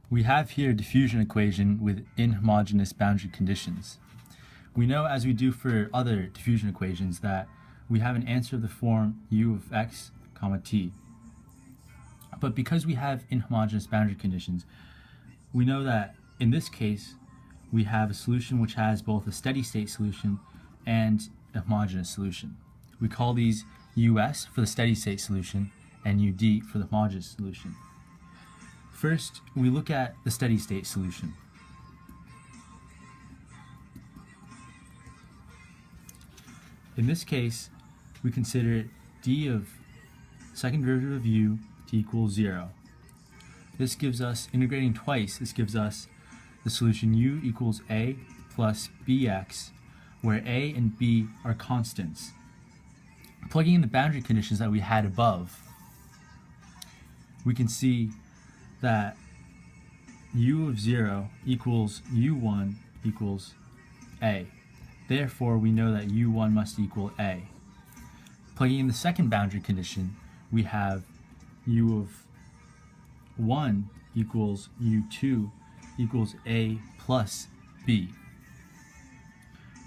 We have here a diffusion equation with inhomogeneous boundary conditions. We know, as we do for other diffusion equations, that we have an answer of the form u of x comma t. But because we have inhomogeneous boundary conditions, we know that in this case we have a solution which has both a steady state solution and a homogeneous solution. We call these us for the steady state solution and ud for the homogeneous solution. First, we look at the steady state solution. In this case, we consider d of second derivative of u to equal 0. This gives us, integrating twice, this gives us the solution u equals a plus bx, where a and b are constants. Plugging in the boundary conditions that we had above, we can see that u of 0 equals u1 equals a. Therefore, we know that u1 must equal a. Plugging in the second boundary condition, we have u of 1 equals u2 equals a plus b.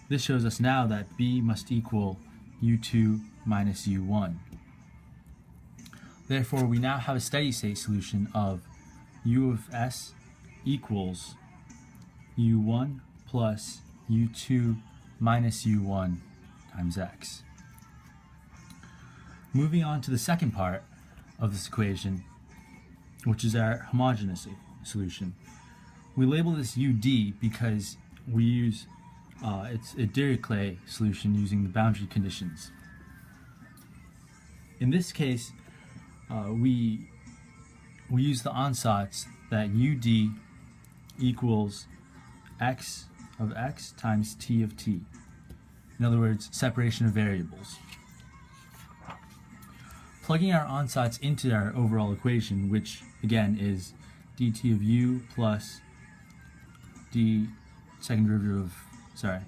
This shows us now that b must equal u2 minus u1. Therefore, we now have a steady state solution of u of s equals u1 plus u2 minus u1 times x. Moving on to the second part of this equation, which is our homogeneous solution. We label this ud because we use it's a Dirichlet solution using the boundary conditions. In this case, we use the ansatz that ud equals x of x times t of t. In other words, separation of variables. Plugging our ansatz into our overall equation, which again is dt of u plus d second derivative of,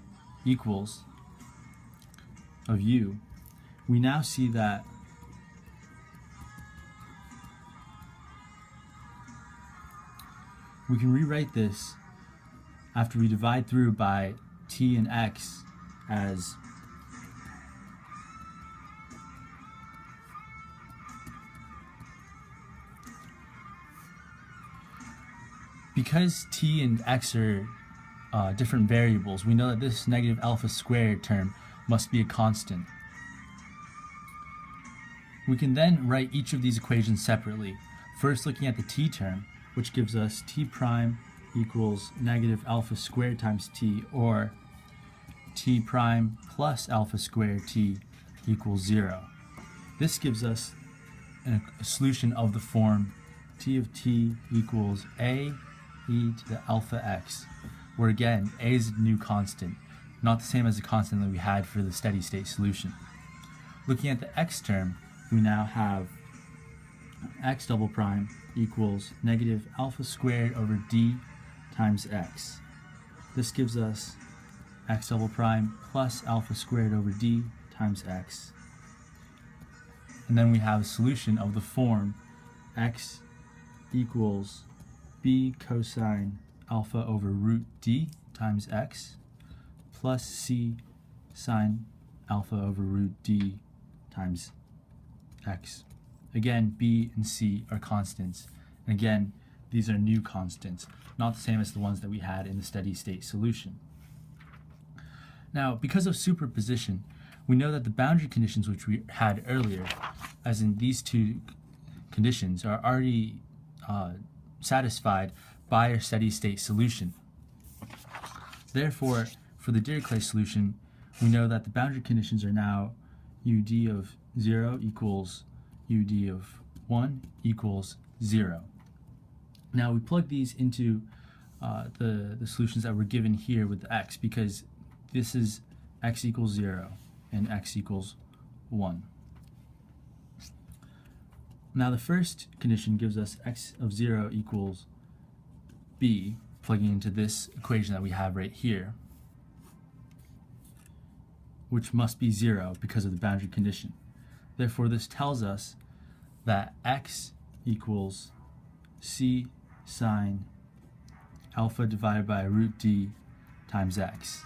equals of u, we now see that we can rewrite this after we divide through by t and x as because t and x are different variables, we know that this negative alpha squared term must be a constant. We can then write each of these equations separately. First, looking at the t term, which gives us t prime equals negative alpha squared times t, or t prime plus alpha squared t equals 0. This gives us a solution of the form t of t equals a e to the alpha x, where again a is a new constant, not the same as the constant that we had for the steady state solution. Looking at the x term, we now have x double prime equals negative alpha squared over d times x. This gives us x double prime plus alpha squared over d times x. And then we have a solution of the form x equals b cosine alpha over root d times x plus c sine alpha over root d times x. Again, b and c are constants, and again, these are new constants, not the same as the ones that we had in the steady state solution. Now, because of superposition, we know that the boundary conditions which we had earlier, as in these two conditions, are already satisfied by our steady state solution. Therefore, for the Dirichlet solution, we know that the boundary conditions are now ud of 0 equals ud of 1 equals 0. Now we plug these into the solutions that were given here with the x, because this is x equals 0 and x equals 1. Now the first condition gives us x of 0 equals b, plugging into this equation that we have right here, which must be 0 because of the boundary condition. Therefore, this tells us that x equals c sine alpha divided by root d times x.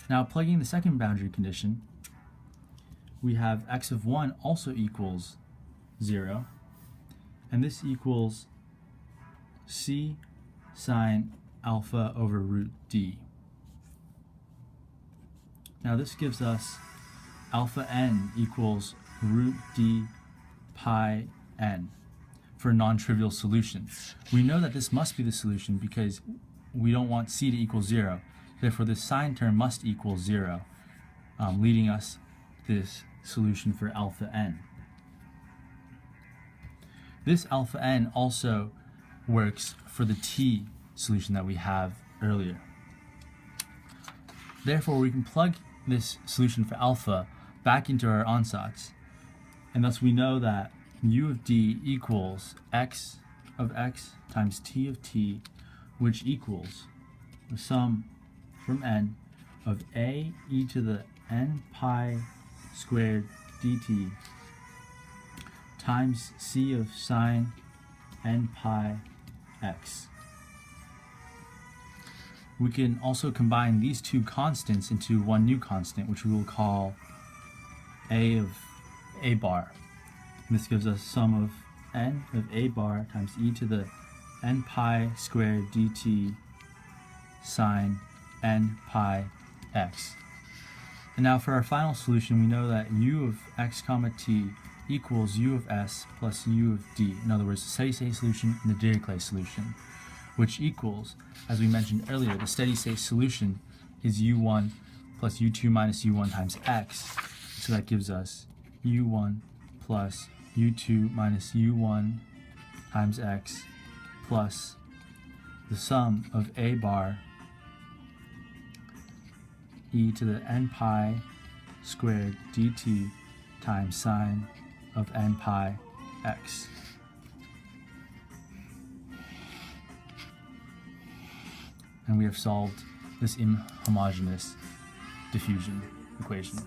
Now plugging the second boundary condition, we have x of 1 also equals 0, and this equals c sine alpha over root d. Now this gives us alpha n equals root d pi n for a non-trivial solution. We know that this must be the solution because we don't want c to equal 0. Therefore, this sine term must equal 0, leading us this solution for alpha n. This alpha n also works for the t solution that we have earlier. Therefore, we can plug this solution for alpha back into our ansatz, and thus we know that u of d equals x of x times t of t, which equals the sum from n of a e to the n pi squared dt times c of sine n pi x. We can also combine these two constants into one new constant, which we will call a of a bar. And this gives us sum of n of a bar times e to the n pi squared dt sine n pi x. And now for our final solution, we know that u of x comma t equals u of s plus u of d. In other words, the steady-state solution and the Dirichlet solution, which equals, as we mentioned earlier, the steady-state solution is u1 plus u2 minus u1 times x. So that gives us u1 plus u2 minus u1 times x plus the sum of a bar e to the n pi squared dt times sine of n pi x. And we have solved this inhomogeneous diffusion equation.